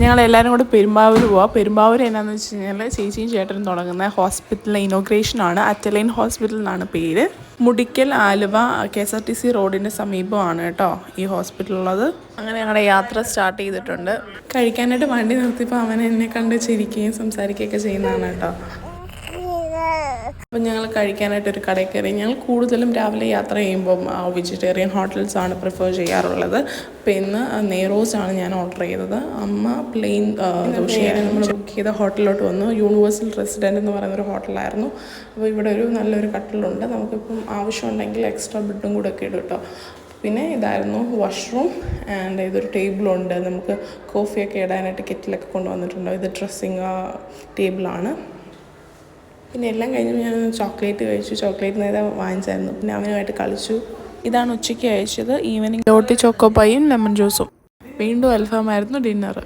ഞങ്ങളെല്ലാവരും കൂടെ പെരുമ്പാവൂർ പോവാം. പെരുമ്പാവൂർ എന്നാന്ന് വെച്ച് കഴിഞ്ഞാൽ ചേച്ചിയും ചേട്ടനും തുടങ്ങുന്ന ഹോസ്പിറ്റലിലെ ഇനോഗ്രേഷനാണ്. അറ്റലൈൻ ഹോസ്പിറ്റൽ എന്നാണ് പേര്. മുടിക്കൽ ആലുവ KSRTC റോഡിൻ്റെ സമീപമാണ് കേട്ടോ ഈ ഹോസ്പിറ്റലുള്ളത്. അങ്ങനെ ഞങ്ങളുടെ യാത്ര സ്റ്റാർട്ട് ചെയ്തിട്ടുണ്ട്. കഴിക്കാനായിട്ട് വണ്ടി നിർത്തിയപ്പോൾ അവൻ എന്നെ കണ്ട് ചിരിക്കുകയും സംസാരിക്കുകയൊക്കെ ചെയ്യുന്നതാണ് കേട്ടോ. അപ്പം ഞങ്ങൾ കഴിക്കാനായിട്ടൊരു കടയിൽ കയറി. ഞങ്ങൾ കൂടുതലും രാവിലെ യാത്ര ചെയ്യുമ്പം വെജിറ്റേറിയൻ ഹോട്ടൽസാണ് പ്രിഫർ ചെയ്യാറുള്ളത്. അപ്പോൾ ഇന്ന് നെയ്റോസാണ് ഞാൻ ഓർഡർ ചെയ്തത്. അമ്മ പ്ലെയിൻ ദോശയാണ് നമ്മൾ ബുക്ക് ചെയ്ത ഹോട്ടലിലോട്ട് വന്നു. യൂണിവേഴ്സൽ റെസിഡൻറ്റ് എന്ന് പറയുന്നൊരു ഹോട്ടലായിരുന്നു. അപ്പോൾ ഇവിടെ ഒരു നല്ലൊരു കട്ടിലുണ്ട്. നമുക്കിപ്പം ആവശ്യമുണ്ടെങ്കിൽ എക്സ്ട്രാ ബെഡും കൂടെ ഒക്കെ ഇടും കേട്ടോ. പിന്നെ ഇതായിരുന്നു വാഷ്റൂം ആൻഡ് ഇതൊരു ടേബിളുണ്ട്. നമുക്ക് കോഫിയൊക്കെ ഇടാനായിട്ട് കെറ്റിലൊക്കെ കൊണ്ടുവന്നിട്ടുണ്ട്. ഇത് ഡ്രസ്സിങ് ടേബിളാണ്. പിന്നെ എല്ലാം കഴിഞ്ഞപ്പോൾ ഞാൻ ചോക്ലേറ്റ് കഴിച്ചു. ചോക്ലേറ്റ് നേരെ വാങ്ങിച്ചായിരുന്നു. പിന്നെ അവനുമായിട്ട് കളിച്ചു. ഇതാണ് ഉച്ചയ്ക്ക് കഴിച്ചത്. ഈവനിങ് ചോക്കോപ്പായും ലെമൺ ജ്യൂസും. വീണ്ടും അൽഫാമായിരുന്നു ഡിന്നർ.